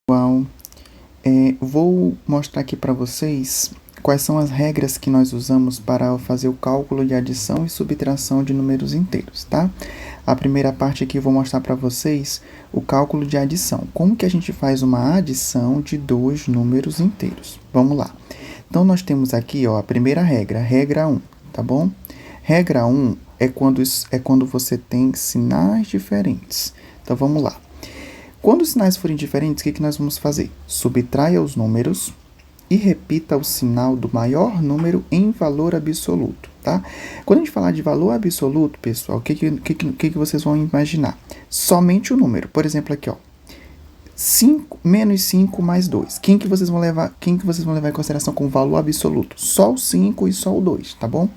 Pessoal, vou mostrar aqui para vocês quais são as regras que nós usamos para fazer o cálculo de adição e subtração de números inteiros, tá? A primeira parte aqui eu vou mostrar para vocês o cálculo de adição. Como que a gente faz uma adição de dois números inteiros? Vamos lá. Então, nós temos aqui, ó, a primeira regra, regra 1, tá bom? Regra 1 é quando você tem sinais diferentes. Então, vamos lá. Quando os sinais forem diferentes, o que nós vamos fazer? Subtraia os números e repita o sinal do maior número em valor absoluto, tá? Quando a gente falar de valor absoluto, pessoal, o que vocês vão imaginar? Somente o número. Por exemplo, aqui, ó. 5, menos 5 mais 2. Quem que vocês vão levar em consideração como valor absoluto? Só o 5 e só o 2, tá bom?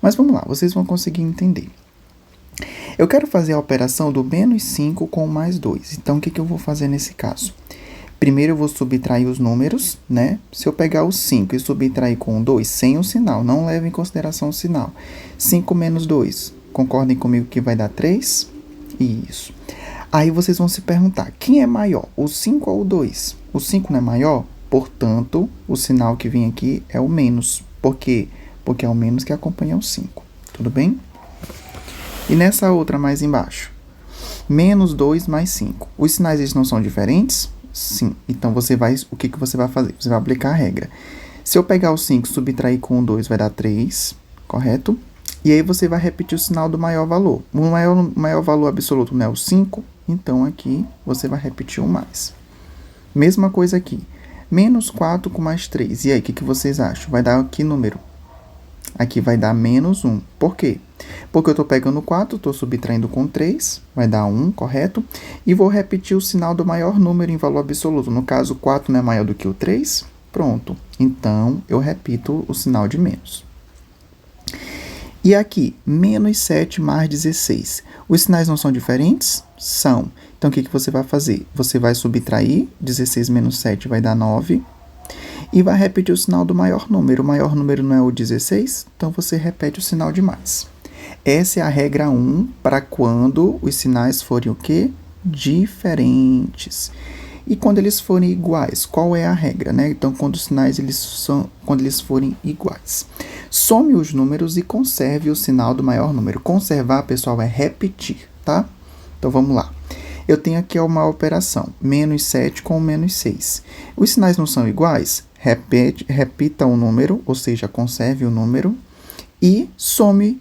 Mas vamos lá, vocês vão conseguir entender. Eu quero fazer a operação do menos 5 com mais 2. Então, o que eu vou fazer nesse caso? Primeiro, eu vou subtrair os números, né? Se eu pegar o 5 e subtrair com o 2, sem o sinal, não leve em consideração o sinal. 5 menos 2, concordem comigo que vai dar 3? Isso. Aí vocês vão se perguntar, quem é maior, o 5 ou o 2? O 5 não é maior? Portanto, o sinal que vem aqui é o menos. Por quê? Porque é o menos que acompanha o 5. Tudo bem? E nessa outra mais embaixo, menos 2 mais 5. Os sinais eles não são diferentes? Sim. Então, o que você vai fazer? Você vai aplicar a regra. Se eu pegar o 5 e subtrair com o 2, vai dar 3, correto? E aí você vai repetir o sinal do maior valor. O maior valor absoluto não é o 5, então aqui você vai repetir o mais. Mesma coisa aqui. Menos 4 com mais 3. E aí, o que vocês acham? Vai dar que número? Aqui vai dar menos 1. Por quê? Porque eu estou pegando 4, estou subtraindo com 3, vai dar 1, correto? E vou repetir o sinal do maior número em valor absoluto. No caso, 4 não é maior do que o 3? Pronto. Então, eu repito o sinal de menos. E aqui, menos 7 mais 16. Os sinais não são diferentes? São. Então, o que você vai fazer? Você vai subtrair, 16 menos 7 vai dar 9. E vai repetir o sinal do maior número. O maior número não é o 16, então você repete o sinal de mais. Essa é a regra 1 para quando os sinais forem o quê? Diferentes. E quando eles forem iguais, qual é a regra, né? Então, quando os sinais quando eles forem iguais. Some os números e conserve o sinal do maior número. Conservar, pessoal, é repetir, tá? Então, vamos lá. Eu tenho aqui uma operação, menos 7 com menos 6. Os sinais não são iguais? Repita o número, ou seja, conserve o número e some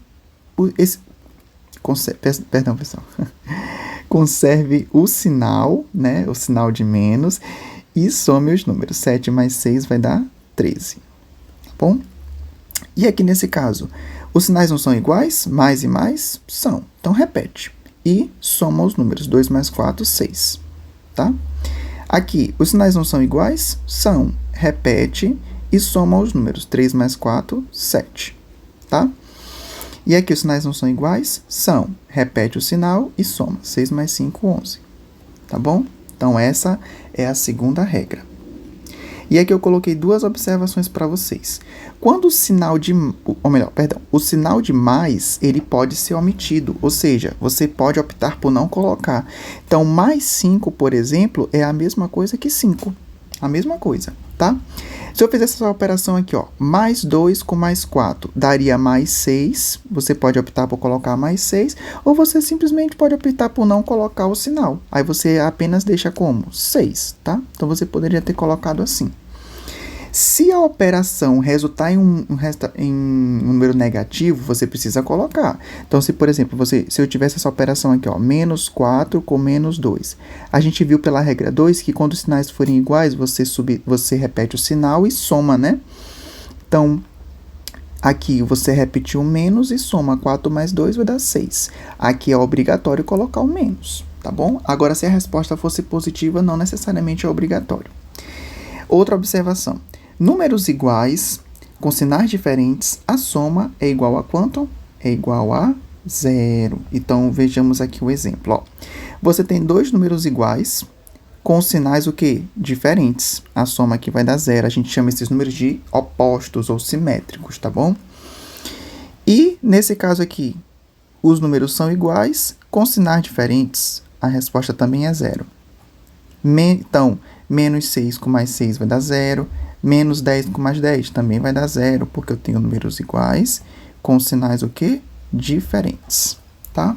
perdão, pessoal. Conserve o sinal, né? O sinal de menos e some os números. 7 mais 6 vai dar 13. Tá bom? E aqui nesse caso, os sinais não são iguais? Mais e mais? São. Então, repete. E soma os números. 2 mais 4, 6. Tá? Aqui, os sinais não são iguais? São. Repete e soma os números. 3 mais 4, 7. Tá? E aqui, os sinais não são iguais? São. Repete o sinal e soma. 6 mais 5, 11. Tá bom? Então, essa é a segunda regra. E aqui eu coloquei duas observações para vocês. Quando o sinal o sinal de mais, ele pode ser omitido, ou seja, você pode optar por não colocar. Então, mais 5, por exemplo, é a mesma coisa que 5. A mesma coisa, tá? Se eu fizesse essa operação aqui, ó, mais 2 com mais 4, daria mais 6. Você pode optar por colocar mais 6, ou você simplesmente pode optar por não colocar o sinal. Aí você apenas deixa como? 6, tá? Então, você poderia ter colocado assim. Se a operação resultar em um número negativo, você precisa colocar. Então, se, por exemplo, se eu tivesse essa operação aqui, ó, menos 4 com menos 2. A gente viu pela regra 2 que quando os sinais forem iguais, você repete o sinal e soma, né? Então, aqui você repetiu o menos e soma 4 mais 2 vai dar 6. Aqui é obrigatório colocar o menos, tá bom? Agora, se a resposta fosse positiva, não necessariamente é obrigatório. Outra observação. Números iguais, com sinais diferentes, a soma é igual a quanto? É igual a 0. Então, vejamos aqui o exemplo. Ó. Você tem dois números iguais, com sinais o quê? Diferentes. A soma aqui vai dar 0. A gente chama esses números de opostos ou simétricos, tá bom? E, nesse caso aqui, os números são iguais, com sinais diferentes. A resposta também é 0. Então, Menos 6 com mais 6 vai dar 0. Menos 10 com mais 10 também vai dar 0, porque eu tenho números iguais com sinais o quê? Diferentes, tá?